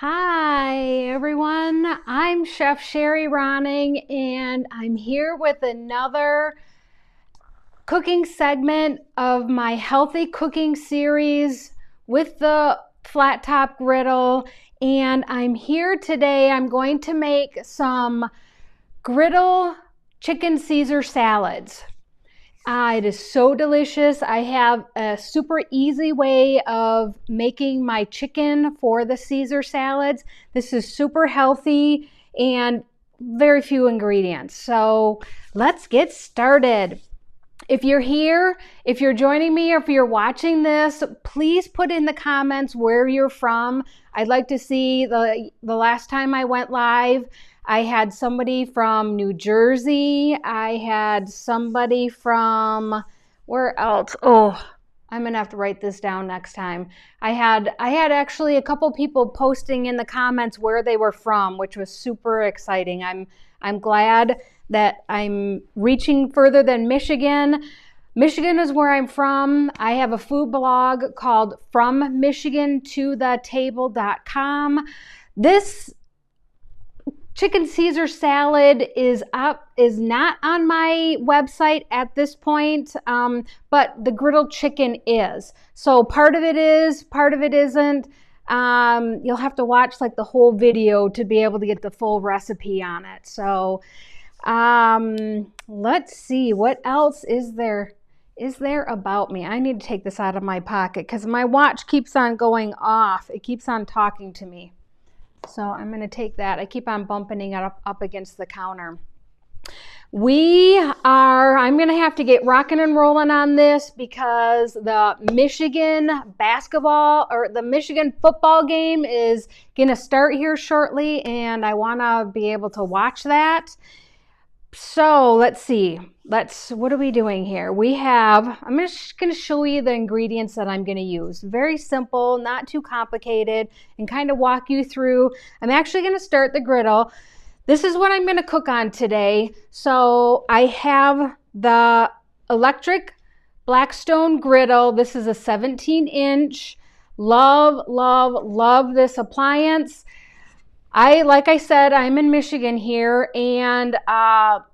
Hi everyone, I'm Chef Sherry Ronning and I'm here with another cooking segment of my Healthy Cooking Series with the flat top griddle. And I'm here today, I'm going to make some Griddle Chicken Caesar Salads. It is so delicious. I have a super easy way of making my chicken for the Caesar salads. This is super healthy and very few ingredients. So let's get started. If you're here, if you're joining me, or if you're watching this, please put in the comments where you're from. I'd like to see the last time I went live. I had somebody from New Jersey. I had somebody from, where else? Oh, I'm gonna have to write this down next time. I had actually a couple people posting in the comments where they were from, which was super exciting. I'm glad that I'm reaching further than Michigan. Michigan is where I'm from. I have a food blog called FromMichiganToTheTable.com. This chicken Caesar salad is not on my website at this point, but the griddle chicken is. So part of it is, part of it isn't. You'll have to watch like the whole video to be able to get the full recipe on it. So let's see, what else is there about me? I need to take this out of my pocket because my watch keeps on going off. It keeps on talking to me. So I'm going to take that. I keep on bumping it up against the counter. I'm going to have to get rocking and rolling on this because the Michigan basketball or the Michigan football game is going to start here shortly, and I want to be able to watch that. So let's see. What are we doing here? I'm just going to show you the ingredients that I'm going to use. Very simple, not too complicated, and kind of walk you through. I'm actually going to start the griddle. This is what I'm going to cook on today. So I have the electric Blackstone griddle. This is a 17-inch. Love, love, love this appliance. Like I said, I'm in Michigan here, and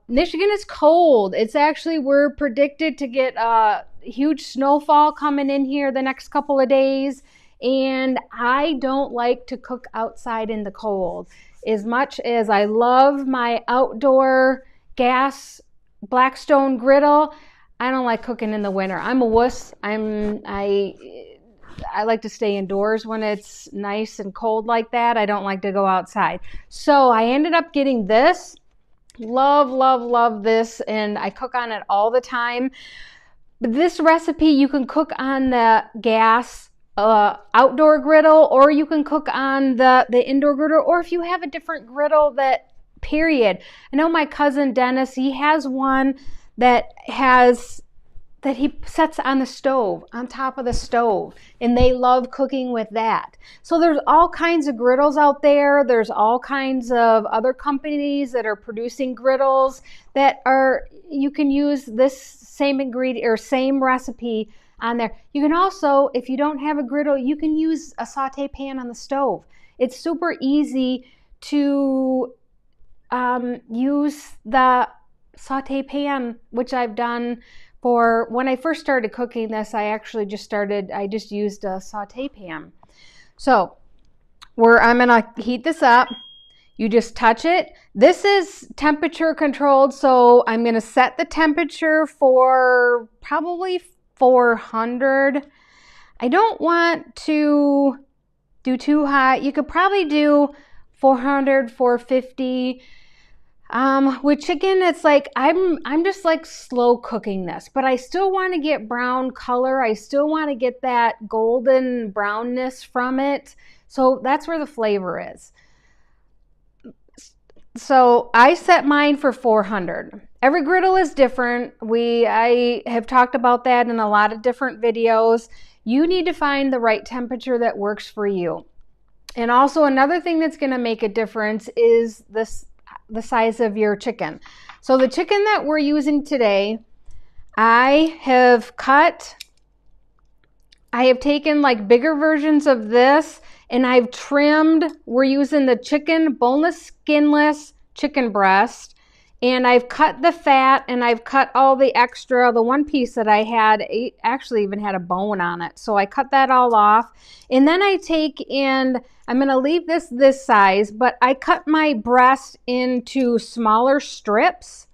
Michigan is cold. We're predicted to get a huge snowfall coming in here the next couple of days, and I don't like to cook outside in the cold. As much as I love my outdoor gas Blackstone griddle, I don't like cooking in the winter. I'm a wuss. I like to stay indoors when it's nice and cold like that. I don't like to go outside. So I ended up getting this. Love, love, love this, and I cook on it all the time. But this recipe you can cook on the gas outdoor griddle, or you can cook on the indoor griddle, or if you have a different griddle period. I know my cousin Dennis, he has one that he sets on the stove, on top of the stove, and they love cooking with that. So there's all kinds of griddles out there. There's all kinds of other companies that are producing griddles you can use this same ingredient or same recipe on there. You can also, if you don't have a griddle, you can use a saute pan on the stove. It's super easy to use the saute pan, which I've done. For when I first started cooking this, I just used a saute pan. So I'm gonna heat this up. You just touch it. This is temperature controlled, so I'm gonna set the temperature for probably 400. I don't want to do too hot. You could probably do 400, 450. With chicken, it's like I'm just like slow cooking this, but I still want to get brown color. I still want to get that golden brownness from it. So that's where the flavor is. So I set mine for 400. Every griddle is different. I have talked about that in a lot of different videos. You need to find the right temperature that works for you. And also another thing that's going to make a difference is the size of your chicken. So the chicken that we're using today, I have taken like bigger versions of this and I've trimmed, we're using the chicken, boneless, skinless chicken breast, and I've cut the fat and I've cut all the extra, the one piece that I had, actually even had a bone on it. So I cut that all off. And then I take and I'm gonna leave this size, but I cut my breast into smaller strips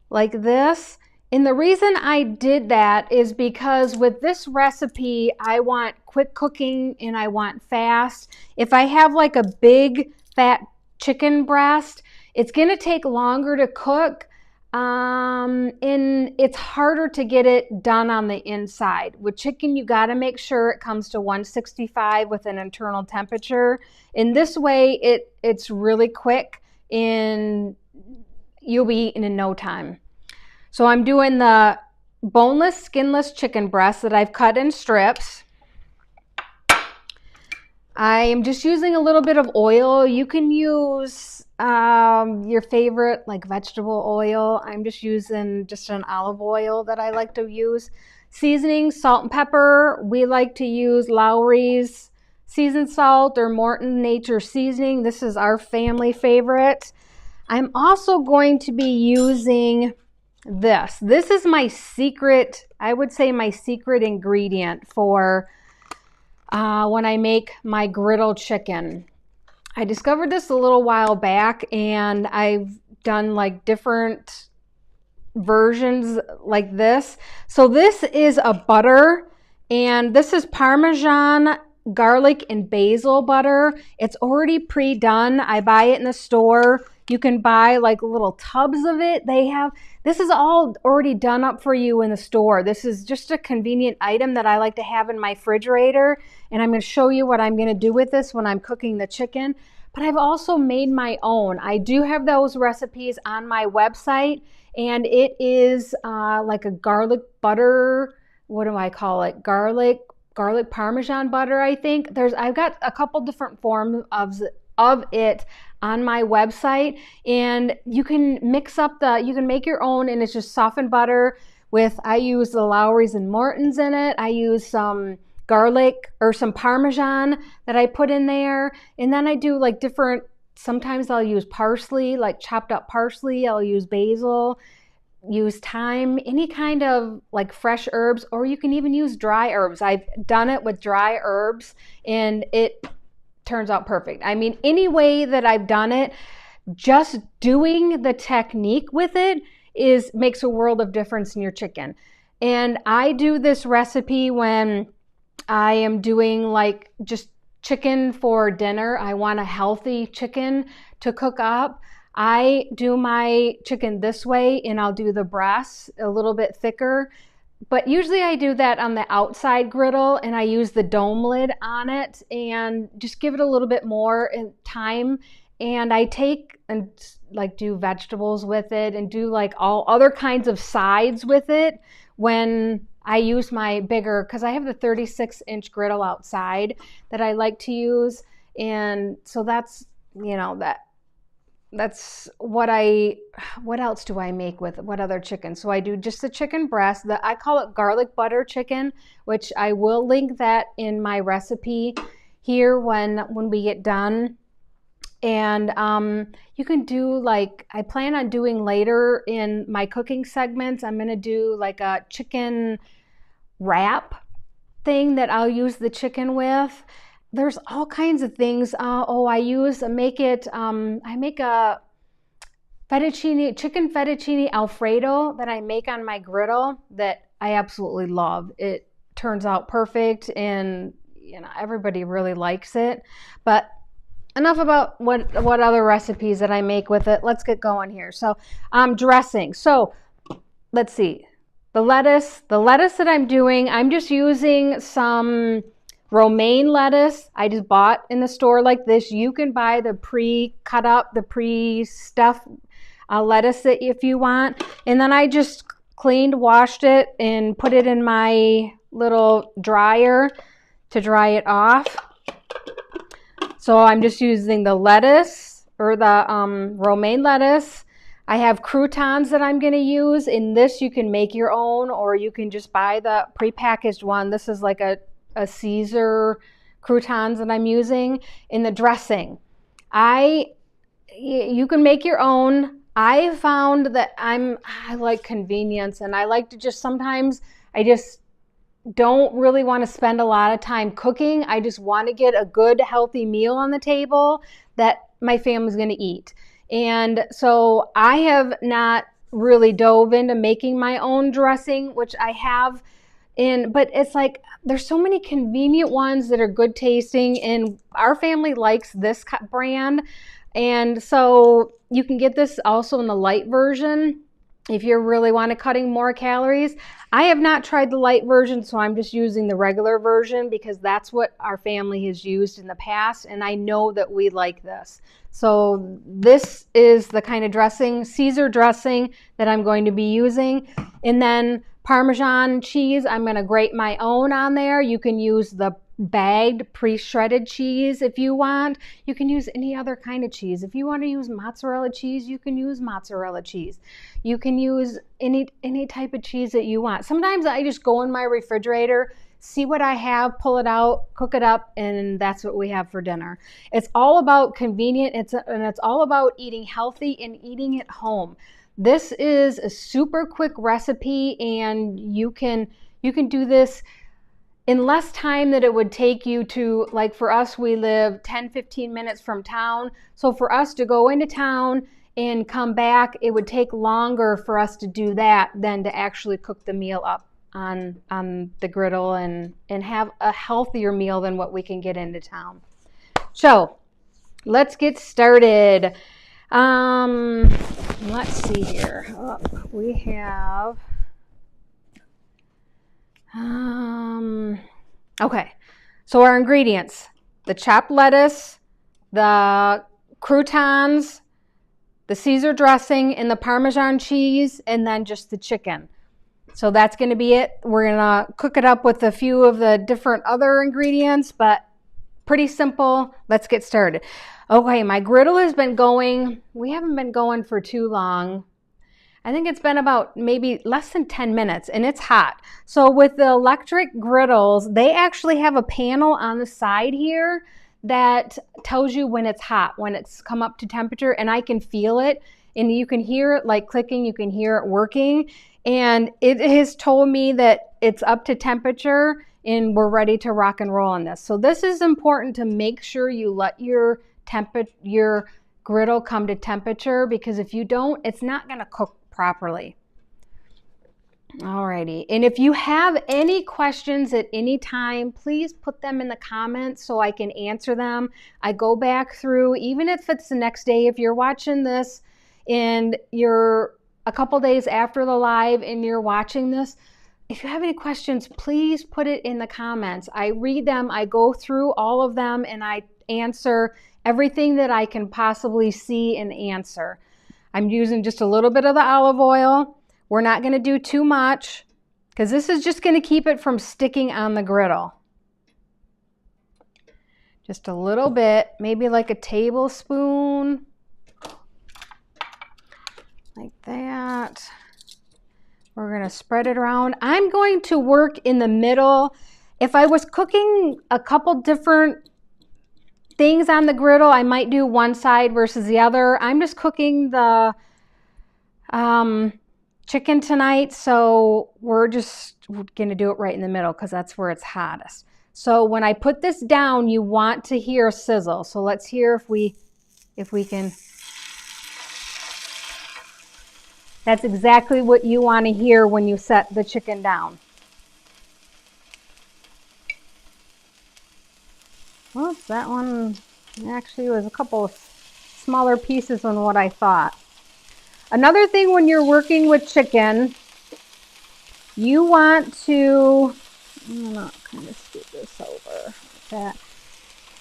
like this. And the reason I did that is because with this recipe, I want quick cooking and I want fast. If I have like a big fat chicken breast, it's gonna take longer to cook, and it's harder to get it done on the inside. With chicken, you gotta make sure it comes to 165 with an internal temperature. In this way, it's really quick and you'll be eating in no time. So I'm doing the boneless, skinless chicken breast that I've cut in strips. I am just using a little bit of oil. You can use your favorite like vegetable oil. I'm just using just an olive oil that I like to use. Seasoning, salt and pepper. We like to use Lawry's seasoned salt or Morton Nature seasoning. This is our family favorite. I'm also going to be using this. This is my secret, I would say my secret ingredient for when I make my griddle chicken. I discovered this a little while back and I've done like different versions like this. So this is a butter and this is Parmesan, garlic, and basil butter. It's already pre-done. I buy it in the store. You can buy like little tubs of it. This is all already done up for you in the store. This is just a convenient item that I like to have in my refrigerator. And I'm going to show you what I'm going to do with this when I'm cooking the chicken. But I've also made my own. I do have those recipes on my website. And it is like a garlic butter, what do I call it? Garlic Parmesan butter, I think. I've got a couple different forms of it on my website, and you can you can make your own, and it's just softened butter with, I use the Lawry's and Morton's in it. I use some garlic or some Parmesan that I put in there, and then I do like different, sometimes I'll use parsley, like chopped up parsley, I'll use basil, use thyme, any kind of like fresh herbs, or you can even use dry herbs. I've done it with dry herbs and it turns out perfect. I mean, any way that I've done it, just doing the technique with it makes a world of difference in your chicken. And I do this recipe when I am doing like just chicken for dinner. I want a healthy chicken to cook up. I do my chicken this way, and I'll do the breasts a little bit thicker. But usually I do that on the outside griddle, and I use the dome lid on it and just give it a little bit more time. And I take and like do vegetables with it and do like all other kinds of sides with it when I use my bigger, because I have the 36-inch griddle outside that I like to use. And so that's, you know, that's what else do I make with what other chicken? So I do just the chicken breast. I call it garlic butter chicken, which I will link that in my recipe here when we get done. And you can do like, I plan on doing later in my cooking segments, I'm gonna do like a chicken wrap thing that I'll use the chicken with. There's all kinds of things. I make a chicken fettuccine Alfredo that I make on my griddle that I absolutely love. It turns out perfect, and you know, everybody really likes it. But enough about what other recipes that I make with it. Let's get going here. So dressing. So let's see. The lettuce that I'm doing, I'm just using some romaine lettuce I just bought in the store like this. You can buy the pre-cut up, the pre-stuffed lettuce if you want. And then I just washed it, and put it in my little dryer to dry it off. So I'm just using the lettuce or the romaine lettuce. I have croutons that I'm going to use. In this, you can make your own, or you can just buy the prepackaged one. This is like a Caesar croutons that I'm using in the dressing. You can make your own. I found that I like convenience, and I like to just sometimes I just don't really want to spend a lot of time cooking. I just want to get a good, healthy meal on the table that my family's going to eat. And so I have not really dove into making my own dressing, which I have but it's like there's so many convenient ones that are good tasting, and our family likes this brand. And so you can get this also in the light version if you really want to cutting more calories. I have not tried the light version, so I'm just using the regular version because that's what our family has used in the past, and I know that we like this. So this is the kind of dressing, Caesar dressing, that I'm going to be using. And then Parmesan cheese, I'm going to grate my own on there. You can use the bagged pre-shredded cheese if you want. You can use any other kind of cheese. If you want to use mozzarella cheese, you can use mozzarella cheese. You can use any type of cheese that you want. Sometimes I just go in my refrigerator, see what I have, pull it out, cook it up, and that's what we have for dinner. It's all about convenient, and it's all about eating healthy and eating at home. This is a super quick recipe, and you can do this in less time than it would take you to, like for us, we live 10-15 minutes from town. So for us to go into town and come back, it would take longer for us to do that than to actually cook the meal up on the griddle and have a healthier meal than what we can get into town. So let's get started. Let's see here. We have, okay. So our ingredients, the chopped lettuce, the croutons, the Caesar dressing, and the Parmesan cheese, and then just the chicken. So that's going to be it. We're going to cook it up with a few of the different other ingredients, but pretty simple. Let's get started. Okay, my griddle has been going. We haven't been going for too long. I think it's been about maybe less than 10 minutes, and it's hot. So with the electric griddles, they actually have a panel on the side here that tells you when it's hot, when it's come up to temperature, and I can feel it, and you can hear it like clicking, you can hear it working, and it has told me that it's up to temperature and we're ready to rock and roll on this. So this is important to make sure you let your griddle come to temperature, because if you don't, it's not going to cook properly. Alrighty, and if you have any questions at any time, please put them in the comments so I can answer them. I go back through, even if it's the next day, if you're watching this and you're a couple days after the live and you're watching this, if you have any questions, please put it in the comments. I read them, I go through all of them, and I answer everything that I can possibly see and answer. I'm using just a little bit of the olive oil. We're not going to do too much because this is just going to keep it from sticking on the griddle. Just a little bit, maybe like a tablespoon, like that. We're going to spread it around. I'm going to work in the middle. If I was cooking a couple different things on the griddle, I might do one side versus the other. I'm just cooking the chicken tonight, so we're going to do it right in the middle because that's where it's hottest. So when I put this down, you want to hear a sizzle. So let's hear if we can. That's exactly what you want to hear when you set the chicken down. Oops, that one actually was a couple of smaller pieces than what I thought. Another thing when you're working with chicken, you want to, I'm going to kind of scoot this over like that.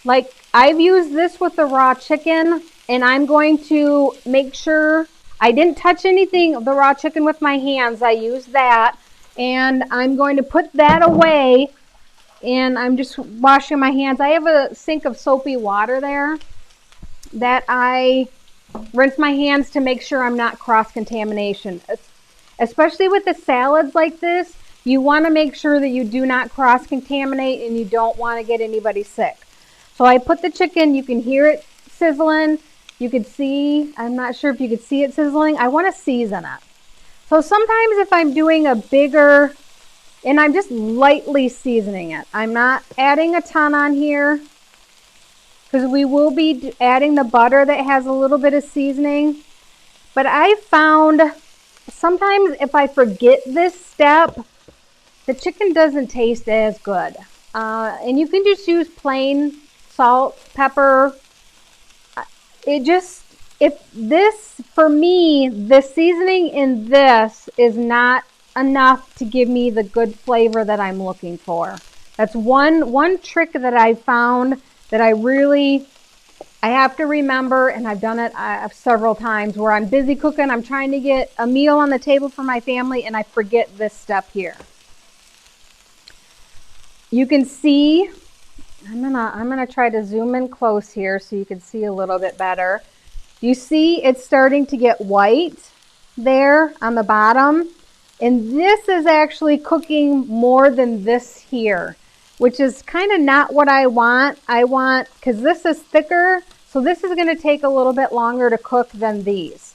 Like I've used this with the raw chicken, and I'm going to make sure I didn't touch anything of the raw chicken with my hands. I used that, and I'm going to put that away, and I'm just washing my hands. I have a sink of soapy water there that I rinse my hands to make sure I'm not cross-contamination. Especially with the salads like this, You want to make sure that you do not cross-contaminate and you don't want to get anybody sick. So I put the chicken, you can hear it sizzling. You could see, I'm not sure if you could see it sizzling. I want to season it. So sometimes if I'm doing a bigger, and I'm just lightly seasoning it. I'm not adding a ton on here because we will be adding the butter that has a little bit of seasoning. But I found sometimes if I forget this step, the chicken doesn't taste as good. And you can just use plain salt, pepper. For me, the seasoning in this is not enough to give me the good flavor that I'm looking for. That's one trick that I found that I have to remember, and I've done it several times where I'm busy cooking, I'm trying to get a meal on the table for my family, and I forget this step here. You can see, I'm gonna try to zoom in close here so you can see a little bit better. You see it's starting to get white there on the bottom. And this is actually cooking more than this here, which is kind of not what I want. Because this is thicker, so this is going to take a little bit longer to cook than these.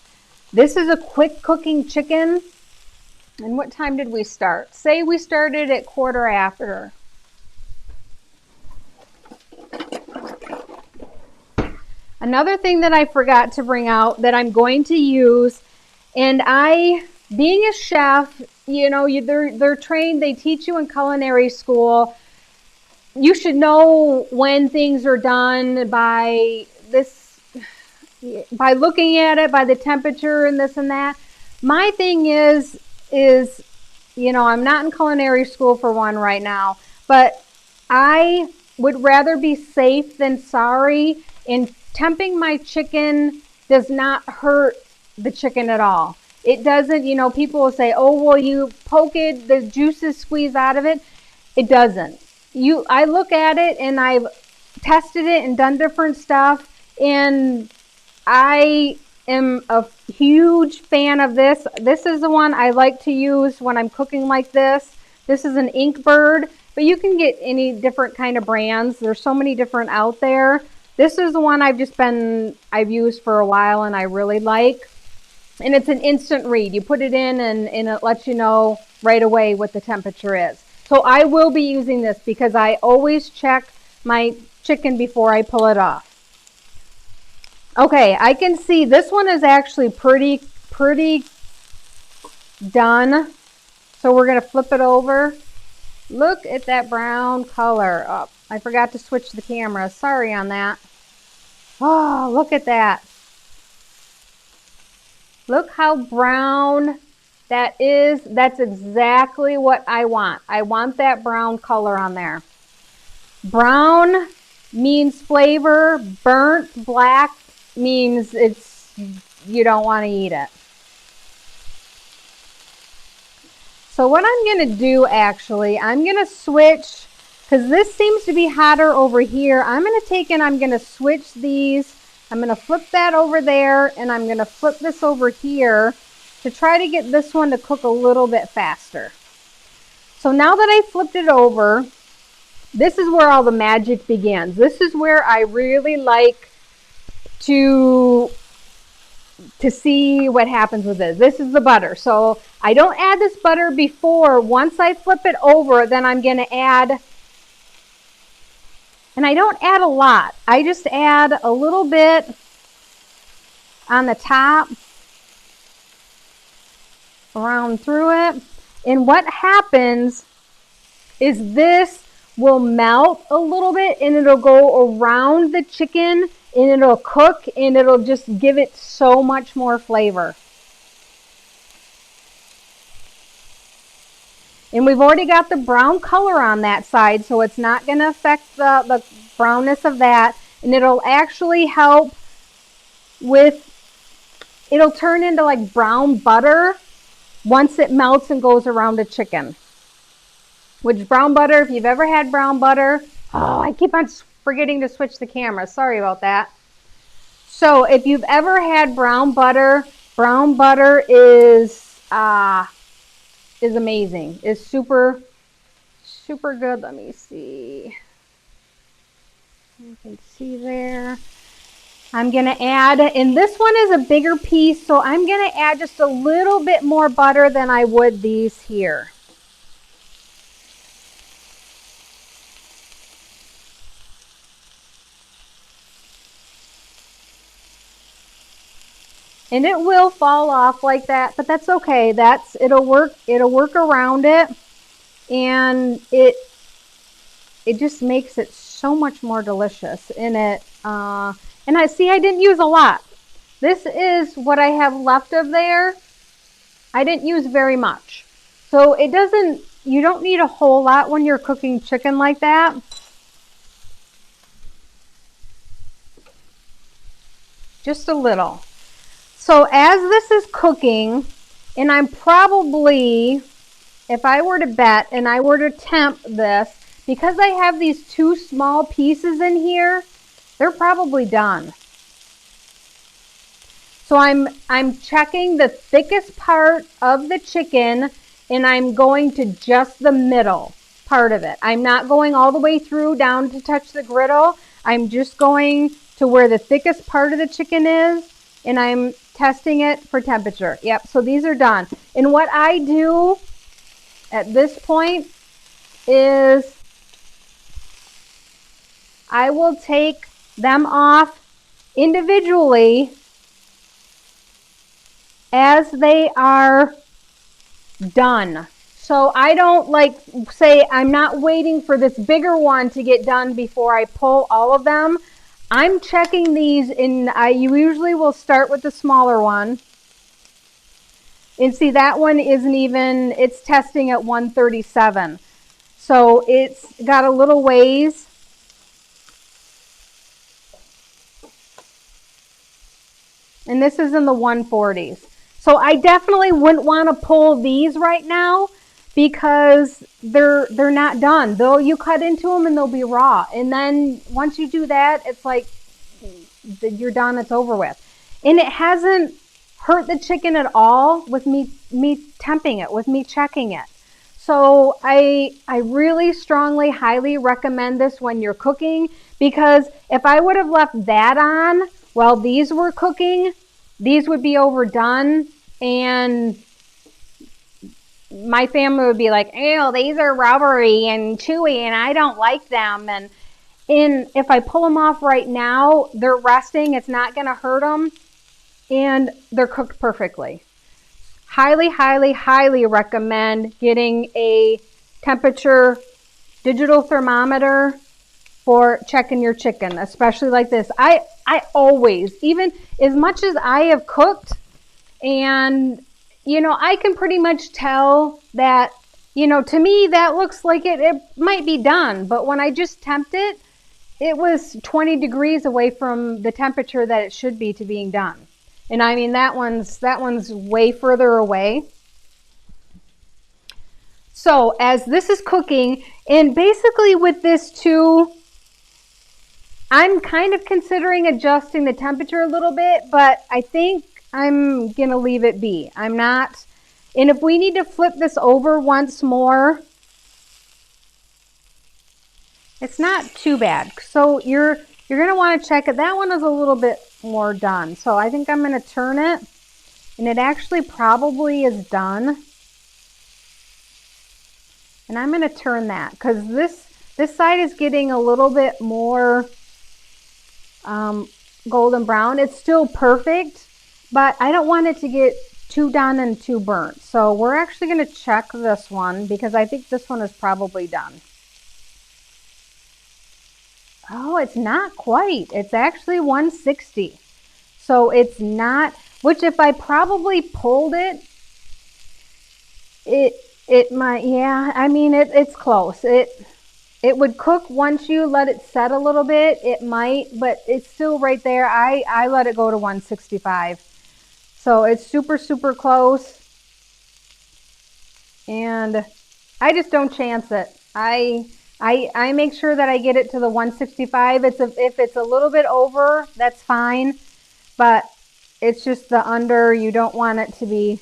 This is a quick cooking chicken. And what time did we start? Say we started at 1/4 after. Another thing that I forgot to bring out that I'm going to use, and being a chef, you know, they're trained, they teach you in culinary school. You should know when things are done by looking at it, by the temperature and this and that. My thing is, you know, I'm not in culinary school for one right now, but I would rather be safe than sorry, and temping my chicken does not hurt the chicken at all. It doesn't, you know, people will say, oh, well, you poke it, the juices squeeze out of it. It doesn't. I look at it and I've tested it and done different stuff, and I am a huge fan of this. This is the one I like to use when I'm cooking like this. This is an Inkbird, but you can get any different kind of brands. There's so many different out there. This is the one I've used for a while and I really like. And it's an instant read. You put it in and it lets you know right away what the temperature is. So I will be using this because I always check my chicken before I pull it off. Okay, I can see this one is actually pretty done. So we're going to flip it over. Look at that brown color. Oh, I forgot to switch the camera. Sorry on that. Oh, look at that. Look how brown that is. That's exactly what I want. I want that brown color on there. Brown means flavor. Burnt black means you don't want to eat it. So what I'm going to do actually, I'm going to switch, because this seems to be hotter over here. I'm going to take and I'm going to switch these. I'm going to flip that over there, and I'm going to flip this over here to try to get this one to cook a little bit faster. So now that I flipped it over, this is where all the magic begins. This is where I really like to see what happens with this. This is the butter. So I don't add this butter before. Once I flip it over, then I'm going to add, and I don't add a lot. I just add a little bit on the top, around through it. And what happens is this will melt a little bit, and it'll go around the chicken, and it'll cook, and it'll just give it so much more flavor. And we've already got the brown color on that side, so it's not going to affect the brownness of that. And it'll actually help with, it'll turn into like brown butter once it melts and goes around the chicken. Which brown butter, if you've ever had brown butter, oh, I keep on forgetting to switch the camera. Sorry about that. So if you've ever had brown butter is is amazing. It's super, super good. Let me see. You can see there. I'm going to add, and this one is a bigger piece, so I'm going to add just a little bit more butter than I would these here. And it will fall off like that, but that's okay. It'll work around it, and it just makes it so much more delicious. And I didn't use a lot. This is what I have left of there. I didn't use very much. So you don't need a whole lot when you're cooking chicken like that. Just a little. So as this is cooking, and I'm probably, if I were to bet and I were to temp this, because I have these 2 small pieces in here, they're probably done. So I'm checking the thickest part of the chicken, and I'm going to just the middle part of it. I'm not going all the way through down to touch the griddle. I'm just going to where the thickest part of the chicken is, and I'm testing it for temperature. Yep, so these are done. And what I do at this point is I will take them off individually as they are done. So I don't say I'm not waiting for this bigger one to get done before I pull all of them. I'm checking these, and I usually will start with the smaller one. And see, that one isn't even, it's testing at 137. So it's got a little ways. And this is in the 140s. So I definitely wouldn't want to pull these right now because they're not done. Though you cut into them and they'll be raw. And then once you do that, it's like you're done, it's over with. And it hasn't hurt the chicken at all with me temping it, with me checking it. So I really strongly, highly recommend this when you're cooking, because if I would have left that on while these were cooking, these would be overdone, and my family would be like, ew, these are rubbery and chewy and I don't like them. And if I pull them off right now, they're resting. It's not going to hurt them. And they're cooked perfectly. Highly, highly, highly recommend getting a temperature digital thermometer for checking your chicken, especially like this. I always, even as much as I have cooked, and I can pretty much tell that, to me, that looks like it might be done. But when I just temped it, it was 20 degrees away from the temperature that it should be to being done. And I mean, that one's way further away. So as this is cooking, and basically with this too, I'm kind of considering adjusting the temperature a little bit, but I think I'm going to leave it be. I'm not. And if we need to flip this over once more, it's not too bad. So you're going to want to check it. That one is a little bit more done. So I think I'm going to turn it, and it actually probably is done. And I'm going to turn that because this side is getting a little bit more golden brown. It's still perfect, but I don't want it to get too done and too burnt. So we're actually going to check this one because I think this one is probably done. Oh, it's not quite. It's actually 160. So it's not, which if I probably pulled it, it might, yeah, I mean, it's close. It would cook once you let it set a little bit. It might, but it's still right there. I let it go to 165. So it's super, super close. And I just don't chance it. I make sure that I get it to the 165. If it's a little bit over, that's fine. But it's just the under. You don't want it to be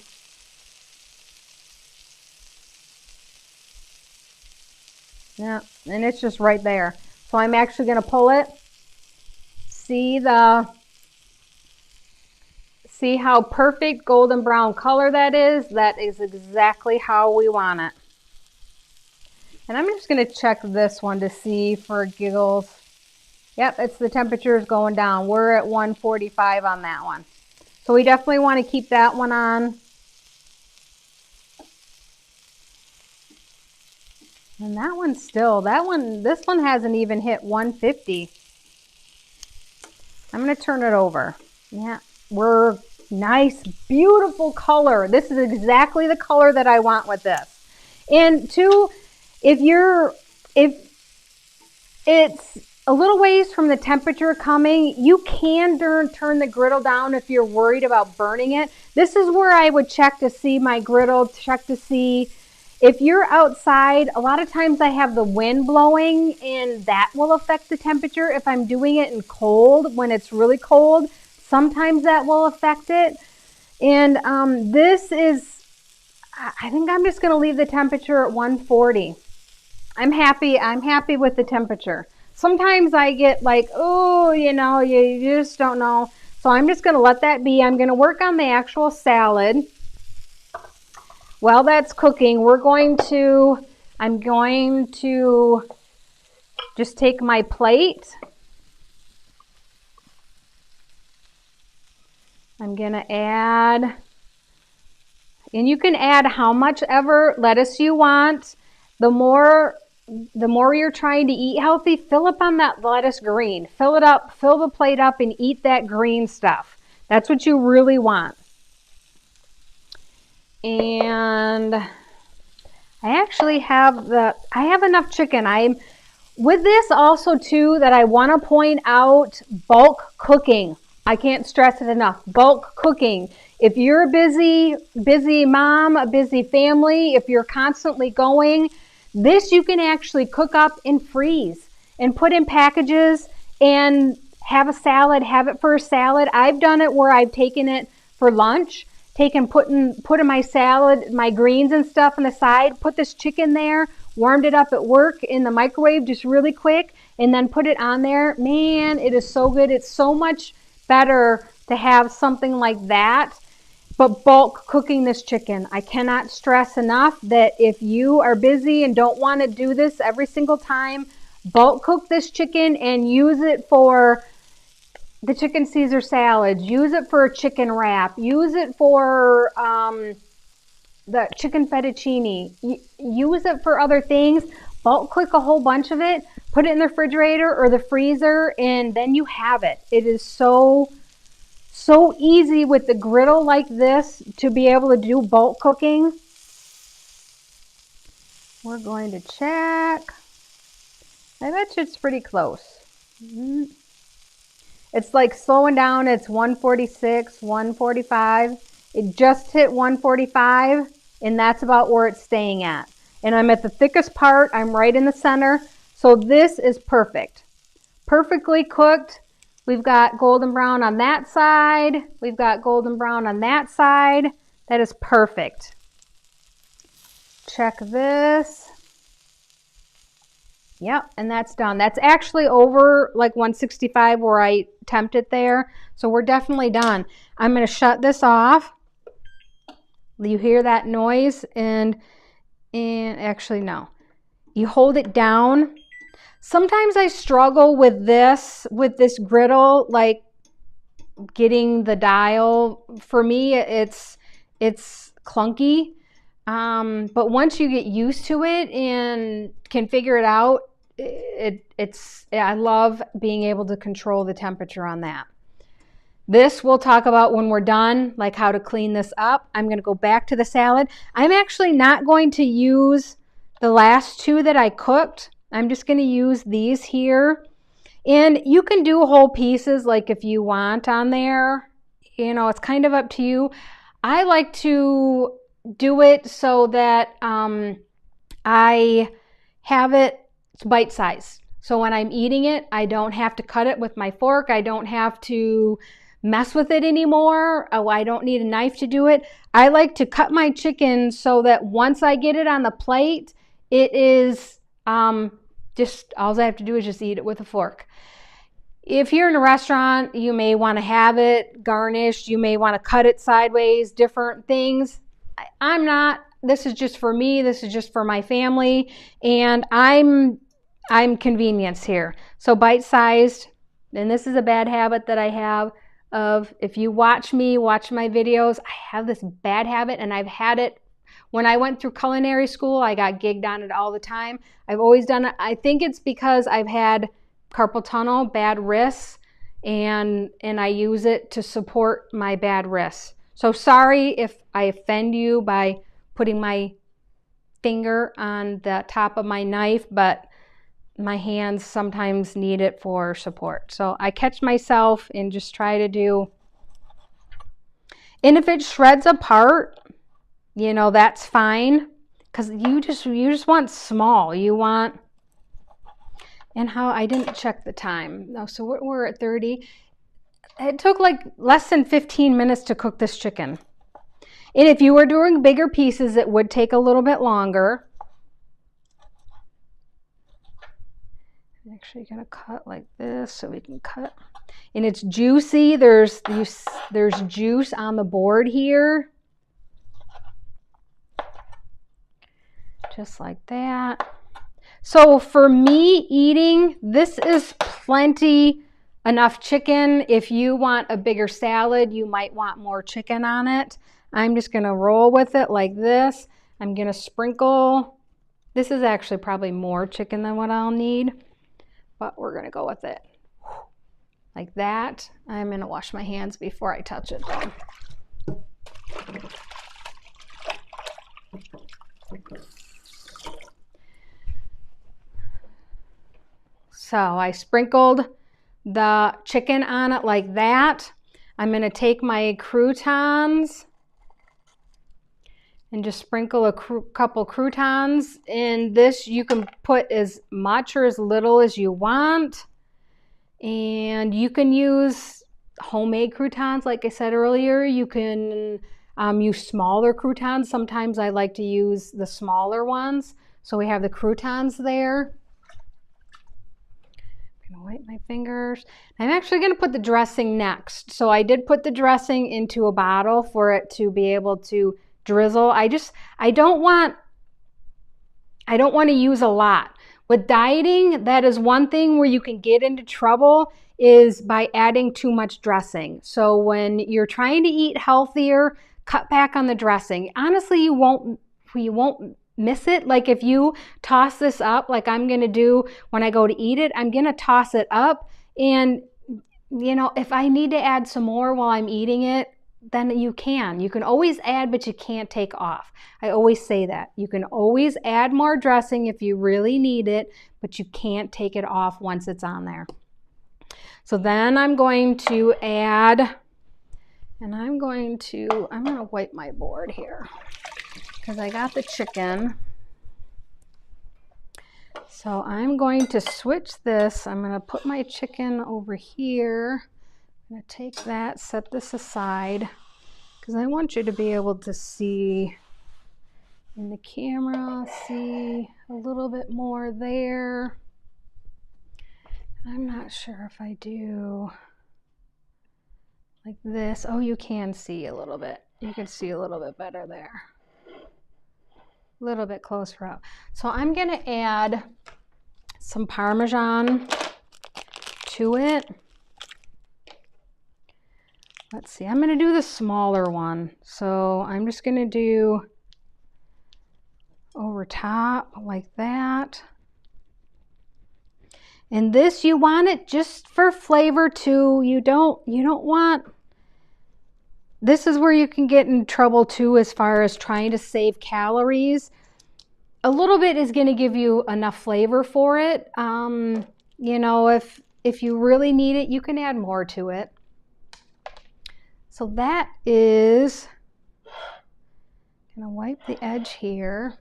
Yeah, and it's just right there. So I'm actually going to pull it. See how perfect golden brown color that is? That is exactly how we want it. And I'm just going to check this one to see for giggles. Yep, it's the temperature is going down. We're at 145 on that one. So we definitely want to keep that one on. And that one's still, this one hasn't even hit 150. I'm going to turn it over. Yeah, we're nice, beautiful color. This is exactly the color that I want with this. And two, if it's a little ways from the temperature coming, you can turn the griddle down if you're worried about burning it. This is where I would check to see my griddle, check to see if you're outside. A lot of times I have the wind blowing and that will affect the temperature. If I'm doing it in cold, when it's really cold, sometimes that will affect it. And this is, I think I'm just going to leave the temperature at 140. I'm happy with the temperature. Sometimes I get like, oh, you know, you just don't know. So I'm just going to let that be. I'm going to work on the actual salad. While that's cooking, I'm going to just take my plate. I'm going to add, and you can add how much ever lettuce you want. The more you're trying to eat healthy, fill up on that lettuce green. Fill it up, fill the plate up and eat that green stuff. That's what you really want. And I actually have enough chicken. With this also too, that I want to point out bulk cooking. I can't stress it enough. Bulk cooking. If you're a busy mom, a busy family, if you're constantly going, this you can actually cook up and freeze and put in packages and have a salad, have it for a salad. I've done it where I've taken it for lunch, put in my salad, my greens and stuff on the side, put this chicken there, warmed it up at work in the microwave just really quick, and then put it on there. Man, it is so good. It's so much better to have something like that. But bulk cooking this chicken, I cannot stress enough that if you are busy and don't want to do this every single time, bulk cook this chicken and use it for the chicken Caesar salads, use it for a chicken wrap, use it for the chicken fettuccine, use it for other things. Bulk cook a whole bunch of it, put it in the refrigerator or the freezer, and then you have it. It is so easy with the griddle like this to be able to do bulk cooking. We're going to check. I bet you it's pretty close. It's like slowing down. It's 146, 145. It just hit 145, and that's about where it's staying at. And I'm at the thickest part. I'm right in the center. So this is perfect. Perfectly cooked. We've got golden brown on that side. We've got golden brown on that side. That is perfect. Check this. Yep, and that's done. That's actually over like 165 where I temped it there. So we're definitely done. I'm going to shut this off. You hear that noise? And actually, no. You hold it down. Sometimes I struggle with this griddle, like getting the dial. For me, it's clunky. But once you get used to it and can figure it out, I love being able to control the temperature on that. This we'll talk about when we're done, like how to clean this up. I'm going to go back to the salad. I'm actually not going to use the last two that I cooked. I'm just going to use these here. And you can do whole pieces like if you want on there. You know, it's kind of up to you. I like to do it so that I have it bite-sized. So when I'm eating it, I don't have to cut it with my fork. I don't have to mess with it anymore. Oh, I don't need a knife to do it. I like to cut my chicken so that once I get it on the plate, it is Just all I have to do is just eat it with a fork. If you're in a restaurant, you may want to have it garnished. You may want to cut it sideways, different things. I'm not. This is just for me. This is just for my family. And I'm convenience here. So bite-sized. And this is a bad habit that I have of, if you watch my videos, I have this bad habit, and I've had it when I went through culinary school. I got gigged on it all the time. I've always done it. I think it's because I've had carpal tunnel, bad wrists, and I use it to support my bad wrists. So sorry if I offend you by putting my finger on the top of my knife, but my hands sometimes need it for support. So I catch myself and just try to do, and if it shreds apart, you know, that's fine, because you just want small. You want, and how I didn't check the time. No, so we're at 30. It took like less than 15 minutes to cook this chicken. And if you were doing bigger pieces, it would take a little bit longer. I'm actually gonna cut like this so we can cut. And it's juicy. There's juice on the board here. Just like that. So for me eating, this is plenty enough chicken. If you want a bigger salad, you might want more chicken on it. I'm just gonna roll with it like this. I'm gonna sprinkle. This is actually probably more chicken than what I'll need, but we're gonna go with it like that. I'm gonna wash my hands before I touch it though. So I sprinkled the chicken on it like that. I'm going to take my croutons and just sprinkle a couple croutons in this. You can put as much or as little as you want. And you can use homemade croutons, like I said earlier. You can use smaller croutons. Sometimes I like to use the smaller ones. So we have the croutons there. I'm gonna wipe my fingers. I'm actually gonna put the dressing next. So I did put the dressing into a bottle for it to be able to drizzle. I don't want to use a lot. With dieting, that is one thing where you can get into trouble, is by adding too much dressing. So when you're trying to eat healthier, cut back on the dressing. Honestly, you won't miss it. Like if you toss this up, like I'm gonna do when I go to eat it, I'm gonna toss it up, and you know, if I need to add some more while I'm eating it, then you can always add, but you can't take off. I always say that you can always add more dressing if you really need it, but you can't take it off once it's on there. So then I'm going to add, and I'm gonna wipe my board here, because I got the chicken. So I'm going to switch this. I'm going to put my chicken over here. I'm going to take that, set this aside, because I want you to be able to see in the camera, see a little bit more there. I'm not sure if I do like this. Oh, you can see a little bit. You can see a little bit better there. A little bit closer up. So I'm going to add some Parmesan to it. Let's see, I'm going to do the smaller one. So I'm just going to do over top like that. And this, you want it just for flavor too. You don't want, this is where you can get in trouble too, as far as trying to save calories. A little bit is going to give you enough flavor for it. You know, if you really need it, you can add more to it. So that is, I'm going to wipe the edge here.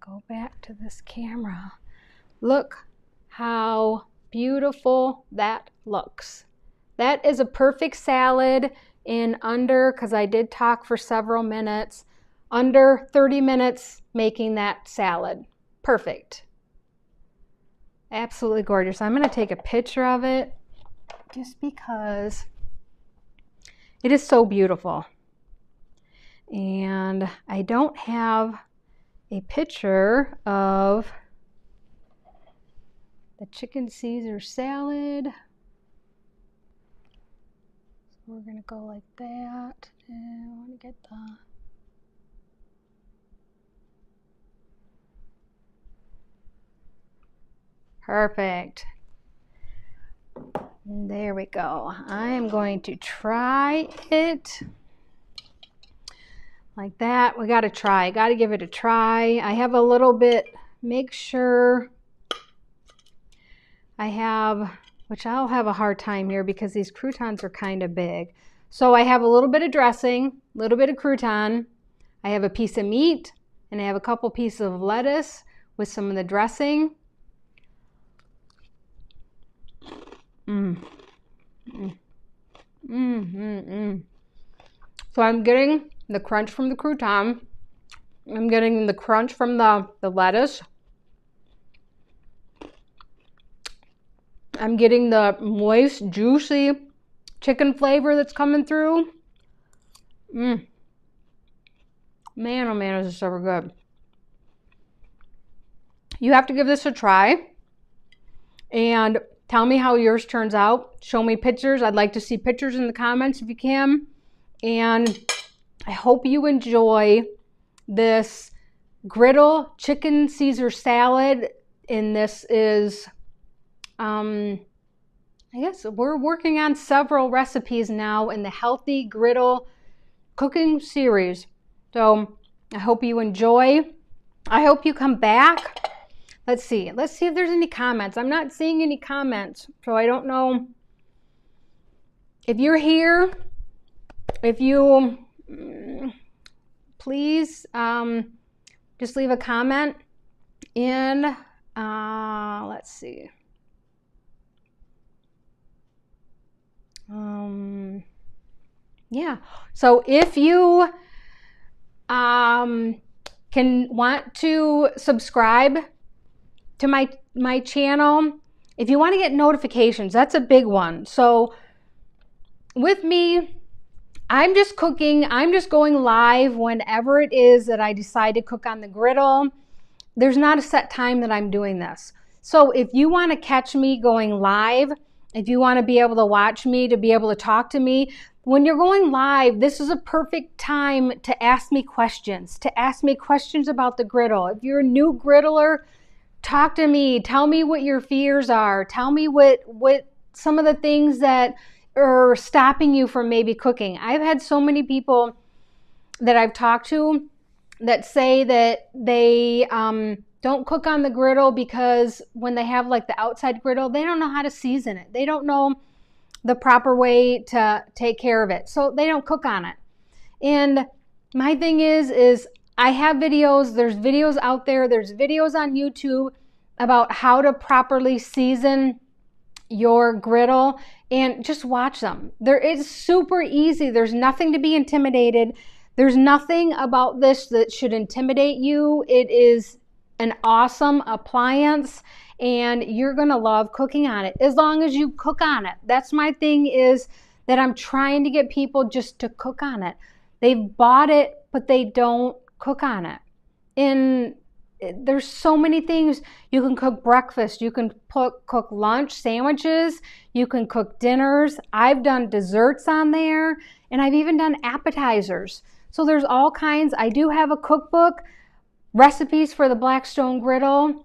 Go back to this camera. Look how beautiful that looks. That is a perfect salad in under, because I did talk for several minutes, under 30 minutes making that salad. Perfect. Absolutely gorgeous. I'm going to take a picture of it just because it is so beautiful. And I don't have a picture of the chicken Caesar salad. So we're going to go like that. And I want to get the... Perfect. There we go. I am going to try it like that. We got to try. Got to give it a try. I have a little bit, make sure I have, which I'll have a hard time here because these croutons are kind of big. So I have a little bit of dressing, a little bit of crouton. I have a piece of meat, and I have a couple pieces of lettuce with some of the dressing. So I'm getting the crunch from the crouton. I'm getting the crunch from the lettuce. I'm getting the moist, juicy chicken flavor that's coming through. Man, oh man, this is so good. You have to give this a try. And tell me how yours turns out. Show me pictures. I'd like to see pictures in the comments if you can. And I hope you enjoy this Griddle Chicken Caesar Salad. And this is, I guess we're working on several recipes now in the Healthy Griddle Cooking Series. So I hope you enjoy. I hope you come back. Let's see if there's any comments. I'm not seeing any comments, so I don't know. If you're here, if you, please just leave a comment in, let's see. Yeah, so if you can want to subscribe to my channel, if you want to get notifications, that's a big one. So with me, I'm just cooking, I'm just going live whenever it is that I decide to cook on the griddle. There's not a set time that I'm doing this. So if you want to catch me going live, if you want to be able to watch me, to be able to talk to me, when you're going live, this is a perfect time to ask me questions about the griddle. If you're a new griddler, talk to me. Tell me what your fears are. Tell me what some of the things that are stopping you from maybe cooking. I've had so many people that I've talked to that say that they don't cook on the griddle because when they have like the outside griddle, they don't know how to season it. They don't know the proper way to take care of it. So they don't cook on it. And my thing is I have videos, there's videos out there, there's videos on YouTube about how to properly season your griddle, and just watch them. It's super easy. There's nothing to be intimidated. There's nothing about this that should intimidate you. It is an awesome appliance, and you're gonna love cooking on it as long as you cook on it. That's my thing, is that I'm trying to get people just to cook on it. They've bought it, but they don't cook on it. And there's so many things. You can cook breakfast, you can cook lunch, sandwiches, you can cook dinners. I've done desserts on there, and I've even done appetizers. So there's all kinds. I do have a cookbook, Recipes for the Blackstone Griddle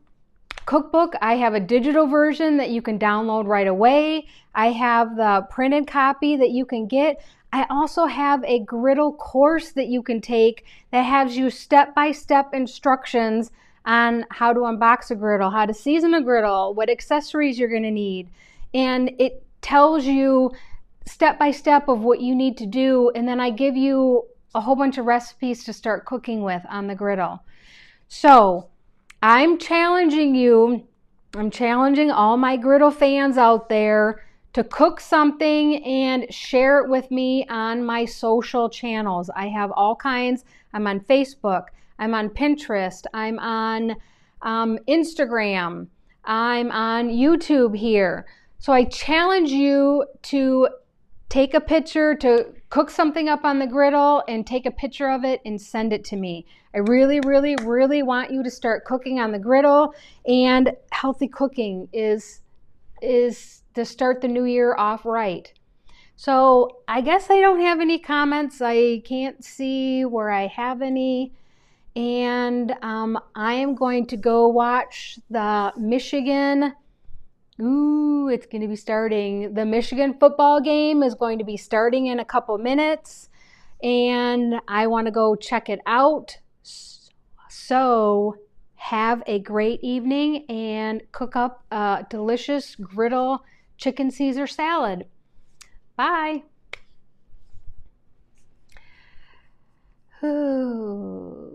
cookbook. I have a digital version that you can download right away. I have the printed copy that you can get. I also have a griddle course that you can take that has you step-by-step instructions on how to unbox a griddle, how to season a griddle, what accessories you're going to need. And it tells you step-by-step of what you need to do. And then I give you a whole bunch of recipes to start cooking with on the griddle. So I'm challenging you. I'm challenging all my griddle fans out there to cook something and share it with me on my social channels. I have all kinds. I'm on Facebook. I'm on Pinterest. I'm on Instagram. I'm on YouTube here. So I challenge you to take a picture, to cook something up on the griddle and take a picture of it and send it to me. I really, really, really want you to start cooking on the griddle, and healthy cooking is to start the new year off right. So I guess I don't have any comments. I can't see where I have any. And I am going to go watch the Michigan. It's going to be starting. The Michigan football game is going to be starting in a couple minutes, and I want to go check it out. So have a great evening and cook up a delicious Griddle Chicken Caesar salad. Bye. Ooh.